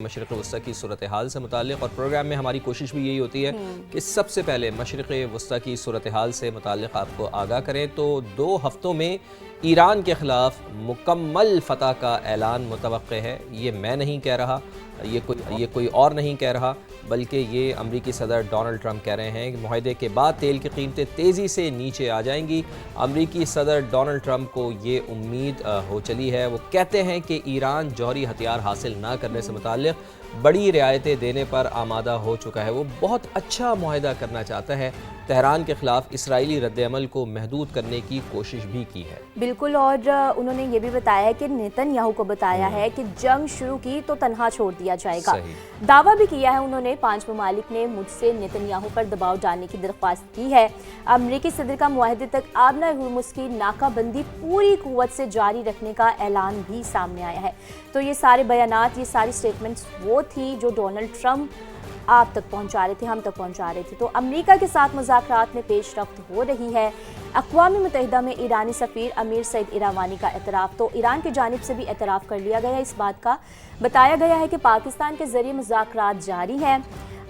مشرق وسطی کی صورتحال سے متعلق، اور پروگرام میں ہماری کوشش بھی یہی ہوتی ہے کہ سب سے پہلے مشرق وسطی کی صورتحال سے متعلق آپ کو آگاہ کریں۔ تو 2 ہفتوں میں ایران کے خلاف مکمل فتح کا اعلان متوقع ہے۔ یہ میں نہیں کہہ رہا، یہ کوئی اور نہیں کہہ رہا، بلکہ یہ امریکی صدر ڈونلڈ ٹرمپ کہہ رہے ہیں کہ معاہدے کے بعد تیل کی قیمتیں تیزی سے نیچے آ جائیں گی۔ امریکی صدر ڈونلڈ ٹرمپ کو یہ امید ہو چلی ہے۔ وہ کہتے ہیں کہ ایران جوہری ہتھیار حاصل نہ کرنے سے متعلق بڑی رعایتیں دینے پر آمادہ ہو چکا ہے۔ وہ بہت اچھا معاہدہ کرنا چاہتا ہے۔ تہران کے خلاف اسرائیلی رد عمل کو محدود کرنے کی کوشش بھی کی ہے۔ بالکل، اور انہوں نے یہ بھی بتایا ہے کہ نیتن یاہو کو بتایا ہے کہ جنگ شروع کی تو تنہا چھوڑ دیا جائے گا۔ دعویٰ بھی کیا ہے انہوں نے 5 ممالک نے مجھ سے نیتن یاہو پر دباؤ ڈالنے کی درخواست کی ہے۔ امریکی صدر کا معاہدے تک آبنہ ہرمز کی ناکہ بندی پوری قوت سے جاری رکھنے کا اعلان بھی سامنے آیا ہے۔ تو یہ سارے بیانات، یہ ساری سٹیٹمنٹس وہ تھی جو ڈونلڈ ٹرمپ آپ تک پہنچا رہے تھے، ہم تک پہنچا رہے تھے۔ تو امریکہ کے ساتھ مذاکرات میں پیش رفت ہو رہی ہے۔ اقوام متحدہ میں ایرانی سفیر امیر سعید ایراوانی کا اعتراف، تو ایران کی جانب سے بھی اعتراف کر لیا گیا ہے اس بات کا۔ بتایا گیا ہے کہ پاکستان کے ذریعے مذاکرات جاری ہیں،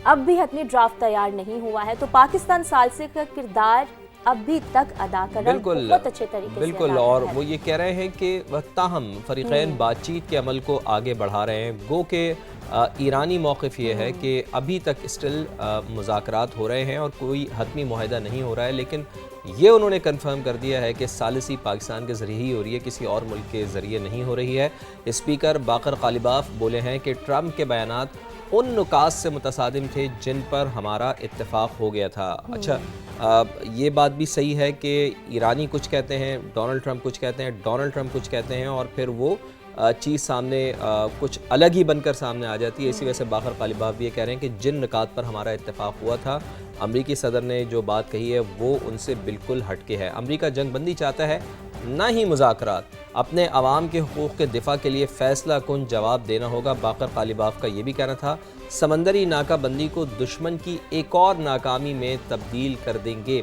اب بھی حتمی ڈرافٹ تیار نہیں ہوا ہے۔ تو پاکستان ثالثی کا کردار ابھی تک ادا کر رہا ہے، بہت اچھے طریقے سے بالکل، اور وہ یہ کہہ رہے ہیں کہ تاہم فریقین بات چیت کے عمل کو آگے بڑھا رہے ہیں۔ گو کہ ایرانی موقف یہ ہے کہ ابھی تک اسٹل مذاکرات ہو رہے ہیں اور کوئی حتمی معاہدہ نہیں ہو رہا ہے، لیکن یہ انہوں نے کنفرم کر دیا ہے کہ ثالثی پاکستان کے ذریعے ہی ہو رہی ہے، کسی اور ملک کے ذریعے نہیں ہو رہی ہے۔ اسپیکر باقر غالباف بولے ہیں کہ ٹرمپ کے بیانات ان نکات سے متصادم تھے جن پر ہمارا اتفاق ہو گیا تھا۔ اچھا، یہ بات بھی صحیح ہے کہ ایرانی کچھ کہتے ہیں، ڈونلڈ ٹرمپ کچھ کہتے ہیں، ڈونلڈ ٹرمپ کچھ کہتے ہیں، اور پھر وہ چیز سامنے کچھ الگ ہی بن کر سامنے آ جاتی ہے۔ اسی وجہ سے باقر غالباف بھی یہ کہہ رہے ہیں کہ جن نکات پر ہمارا اتفاق ہوا تھا، امریکی صدر نے جو بات کہی ہے وہ ان سے بالکل ہٹ کے ہے۔ امریکہ جنگ بندی چاہتا ہے، نہ ہی مذاکرات۔ اپنے عوام کے حقوق کے دفاع کے لیے فیصلہ کن جواب دینا ہوگا۔ باقر غالباف کا یہ بھی کہنا تھا، سمندری ناکہ بندی کو دشمن کی ایک اور ناکامی میں تبدیل کر دیں گے۔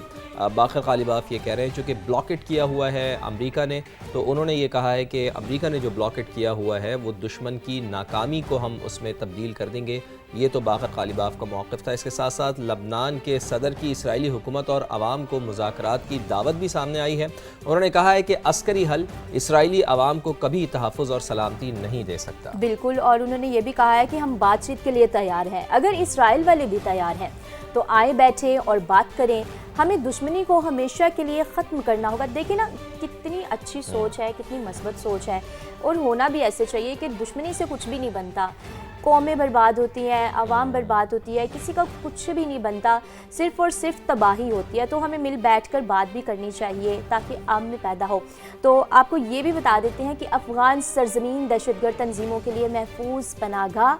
باقر غالباف یہ کہہ رہے ہیں چونکہ بلاکٹ کیا ہوا ہے امریکہ نے، تو انہوں نے یہ کہا ہے کہ امریکہ نے جو بلاکٹ کیا ہوا ہے وہ دشمن کی ناکامی کو ہم اس میں تبدیل کر دیں گے۔ یہ تو باقر غالباف کا موقف تھا۔ اس کے ساتھ ساتھ لبنان کے صدر کی اسرائیلی حکومت اور عوام کو مذاکرات کی دعوت بھی سامنے آئی ہے۔ انہوں نے کہا ہے کہ عسکری حل اسرائیلی عوام کو کبھی تحفظ اور سلامتی نہیں دے سکتا۔ بالکل، اور انہوں نے یہ بھی کہا ہے کہ ہم بات چیت کے لیے تیار ہیں، اگر اسرائیل والے بھی تیار ہیں تو آئے بیٹھے اور بات کریں، ہمیں دشمنی کو ہمیشہ کے لیے ختم کرنا ہوگا۔ دیکھیں نا کتنی اچھی سوچ ہے، کتنی مثبت سوچ ہے، اور ہونا بھی ایسے چاہیے کہ دشمنی سے کچھ بھی نہیں بنتا، قومیں برباد ہوتی ہیں، عوام برباد ہوتی ہے، کسی کا کچھ بھی نہیں بنتا، صرف اور صرف تباہی ہوتی ہے۔ تو ہمیں مل بیٹھ کر بات بھی کرنی چاہیے تاکہ امن پیدا ہو۔ تو آپ کو یہ بھی بتا دیتے ہیں کہ افغان سرزمین دہشت گرد تنظیموں کے لیے محفوظ پناہ گاہ،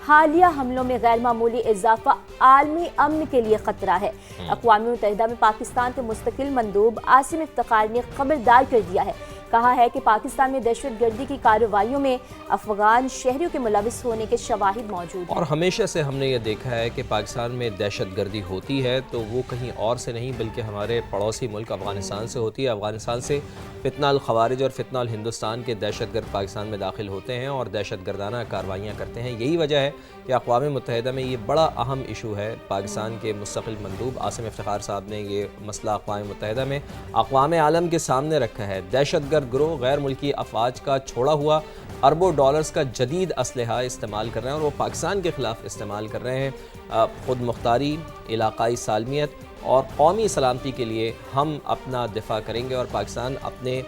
حالیہ حملوں میں غیر معمولی اضافہ عالمی امن کے لیے خطرہ ہے۔ اقوام متحدہ میں پاکستان کے مستقل مندوب عاصم افتخار نے خبردار کر دیا ہے، کہا ہے کہ پاکستان میں دہشت گردی کی کارروائیوں میں افغان شہریوں کے ملوث ہونے کے شواہد موجود ہیں۔ اور ہمیشہ سے ہم نے یہ دیکھا ہے کہ پاکستان میں دہشت گردی ہوتی ہے تو وہ کہیں اور سے نہیں بلکہ ہمارے پڑوسی ملک افغانستان سے ہوتی ہے۔ افغانستان سے فتنہ الخوارج اور فتنہ الہندوستان کے دہشت گرد پاکستان میں داخل ہوتے ہیں اور دہشت گردانہ کارروائیاں کرتے ہیں۔ یہی وجہ ہے کہ اقوام متحدہ میں یہ بڑا اہم ایشو ہے۔ پاکستان کے مستقل مندوب عاصم افتخار صاحب نے یہ مسئلہ اقوام متحدہ میں اقوام عالم کے سامنے رکھا ہے۔ دہشت گرد گروہ غیر ملکی افواج کا چھوڑا ہوا اربوں ڈالرز کا جدید اسلحہ استعمال کر رہے ہیں اور وہ پاکستان کے خلاف استعمال کر رہے ہیں۔ خود مختاری، علاقائی سالمیت اور قومی سلامتی کے لیے ہم اپنا دفاع کریں گے، اور پاکستان اپنے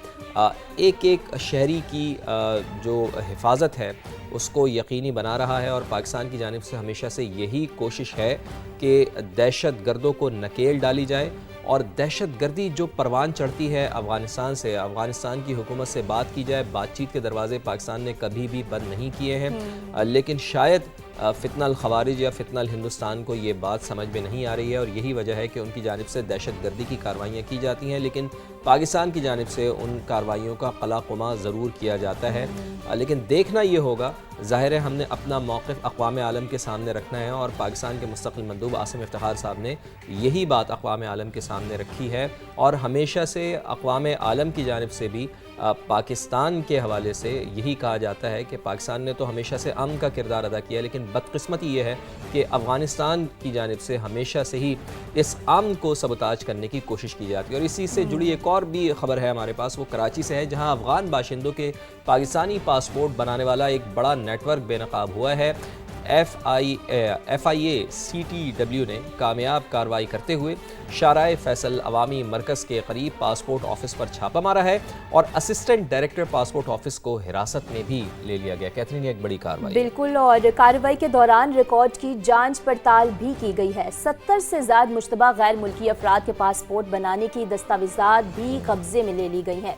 ایک ایک شہری کی جو حفاظت ہے اس کو یقینی بنا رہا ہے، اور پاکستان کی جانب سے ہمیشہ سے یہی کوشش ہے کہ دہشت گردوں کو نکیل ڈالی جائے، اور دہشت گردی جو پروان چڑھتی ہے افغانستان سے، افغانستان کی حکومت سے بات کی جائے۔ بات چیت کے دروازے پاکستان نے کبھی بھی بند نہیں کیے ہیں، لیکن شاید فتنہ الخوارج یا فتنہ الہندوستان کو یہ بات سمجھ میں نہیں آ رہی ہے، اور یہی وجہ ہے کہ ان کی جانب سے دہشت گردی کی کارروائیاں کی جاتی ہیں، لیکن پاکستان کی جانب سے ان کارروائیوں کا قلع قمع ضرور کیا جاتا ہے۔ لیکن دیکھنا یہ ہوگا، ظاہر ہے ہم نے اپنا موقف اقوام عالم کے سامنے رکھنا ہے، اور پاکستان کے مستقل مندوب عاصم افتخار صاحب نے یہی بات اقوام عالم کے سامنے رکھی ہے، اور ہمیشہ سے اقوام عالم کی جانب سے بھی پاکستان کے حوالے سے یہی کہا جاتا ہے کہ پاکستان نے تو ہمیشہ سے امن کا کردار ادا کیا، لیکن بدقسمتی یہ ہے کہ افغانستان کی جانب سے ہمیشہ سے ہی اس امن کو سبوتاج کرنے کی کوشش کی جاتی ہے۔ اور اسی سے جڑی ایک اور بھی خبر ہے ہمارے پاس، وہ کراچی سے ہے، جہاں افغان باشندوں کے پاکستانی پاسپورٹ بنانے والا ایک بڑا نیٹ ورک بے نقاب ہوا ہے۔ FIA-CTW نے کامیاب کارروائی کرتے ہوئے شارع فیصل عوامی مرکز کے قریب پاسپورٹ آفس پر چھاپا مارا ہے اور اسسٹنٹ ڈائریکٹر پاسپورٹ آفس کو حراست میں بھی لے لیا گیا۔ کیتھرین، ایک بڑی کارروائی بالکل، اور کارروائی کے دوران ریکارڈ کی جانچ پڑتال بھی کی گئی ہے۔ 70 سے زائد مشتبہ غیر ملکی افراد کے پاسپورٹ بنانے کی دستاویزات بھی قبضے میں لے لی گئی ہیں۔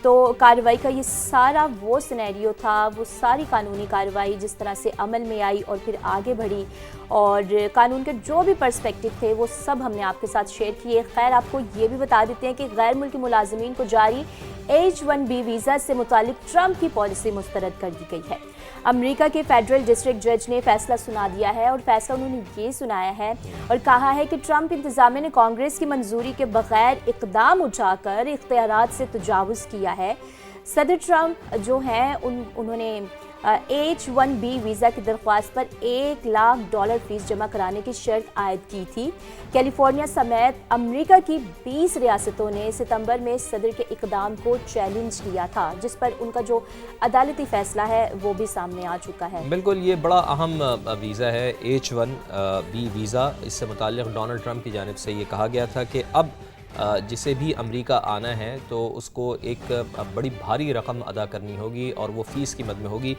تو کارروائی کا یہ سارا وہ سینیریو تھا، وہ ساری قانونی کارروائی جس طرح سے عمل میں آئی اور پھر آگے بڑھی، اور قانون کے جو بھی پرسپیکٹو تھے وہ سب ہم نے آپ کے ساتھ شیئر کیے۔ خیر، آپ کو یہ بھی بتا دیتے ہیں کہ غیر ملکی ملازمین کو جاری H-1B ویزا سے متعلق ٹرمپ کی پالیسی مسترد کر دی گئی ہے۔ امریکہ کے فیڈرل ڈسٹرکٹ جج نے فیصلہ سنا دیا ہے، اور فیصلہ انہوں نے یہ سنایا ہے اور کہا ہے کہ ٹرمپ انتظامیہ نے کانگریس کی منظوری کے بغیر اقدام اٹھا کر اختیارات سے تجاوز کیا ہے۔ صدر ٹرمپ جو ہیں انہوں نے H-1B ویزا کی درخواست پر $1 لاکھ فیس جمع کرانے کی شرط عائد کی تھی۔ کیلیفورنیا سمیت امریکہ کی 20 ریاستوں نے ستمبر میں صدر کے اقدام کو چیلنج کیا تھا، جس پر ان کا جو عدالتی فیصلہ ہے وہ بھی سامنے آ چکا ہے۔ بالکل، یہ بڑا اہم ویزا ہے H-1B ویزا۔ اس سے متعلق ڈونلڈ ٹرمپ کی جانب سے یہ کہا گیا تھا کہ اب جسے بھی امریکہ آنا ہے تو اس کو ایک بڑی بھاری رقم ادا کرنی ہوگی اور وہ فیس کی مد میں ہوگی۔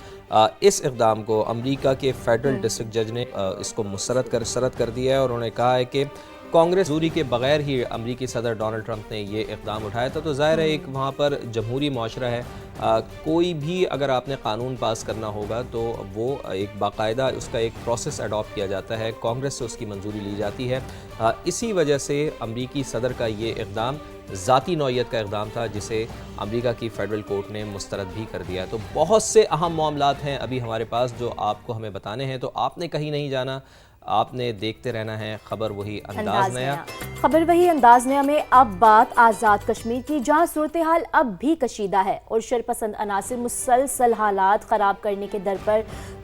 اس اقدام کو امریکہ کے فیڈرل ڈسٹرکٹ جج نے اس کو مسترد کر دیا ہے، اور انہوں نے کہا ہے کہ کانگریس منظوری کے بغیر ہی امریکی صدر ڈونلڈ ٹرمپ نے یہ اقدام اٹھایا تھا۔ تو ظاہر ہے ایک وہاں پر جمہوری معاشرہ ہے، کوئی بھی اگر آپ نے قانون پاس کرنا ہوگا تو وہ ایک باقاعدہ اس کا ایک پروسیس اڈاپٹ کیا جاتا ہے، کانگریس سے اس کی منظوری لی جاتی ہے۔ اسی وجہ سے امریکی صدر کا یہ اقدام ذاتی نوعیت کا اقدام تھا، جسے امریکہ کی فیڈرل کورٹ نے مسترد بھی کر دیا۔ تو بہت سے اہم معاملات ہیں ابھی ہمارے پاس جو آپ کو ہمیں بتانے ہیں، تو آپ نے کہیں نہیں جانا، آپ نے دیکھتے رہنا ہے خبر وہی انداز نیا۔ خبر وہی انداز نیا میں اب بات آزاد کشمیر کی، جہاں صورتحال اب بھی کشیدہ ہے اور شرپسند عناصر مسلسل حالات خراب کرنے کے در پر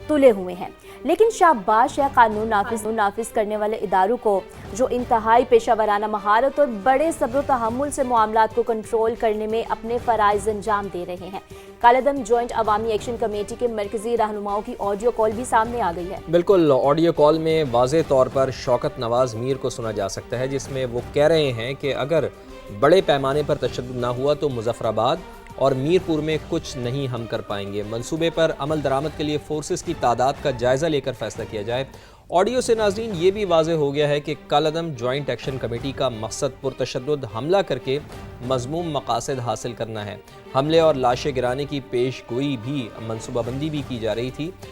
تلے ہوئے ہیں۔ لیکن شاباش ہے قانون نافذ کرنے والے اداروں کو، جو انتہائی پیشہ ورانہ مہارت اور بڑے صبر و تحمل سے معاملات کو کنٹرول کرنے میں اپنے فرائض انجام دے رہے ہیں۔ کالعدم جوائنٹ عوامی ایکشن کمیٹی کے مرکزی رہنماؤں کی آڈیو کال بھی سامنے آ گئی ہے۔ بالکل، آڈیو کال میں واضح طور پر شوکت نواز میر کو سنا جا سکتا ہے، جس میں وہ کہہ رہے ہیں کہ اگر بڑے پیمانے پر تشدد نہ ہوا تو مظفر آباد اور میر پور میں کچھ نہیں ہم کر پائیں گے۔ منصوبے پر عمل درآمد کے لیے فورسز کی تعداد کا جائزہ لے کر فیصلہ کیا جائے۔ آڈیو سے ناظرین یہ بھی واضح ہو گیا ہے کہ کالعدم جوائنٹ ایکشن کمیٹی کا مقصد پرتشدد حملہ کر کے مذموم مقاصد حاصل کرنا ہے۔ حملے اور لاشیں گرانے کی پیش گوئی بھی منصوبہ بندی بھی کی جا رہی تھی۔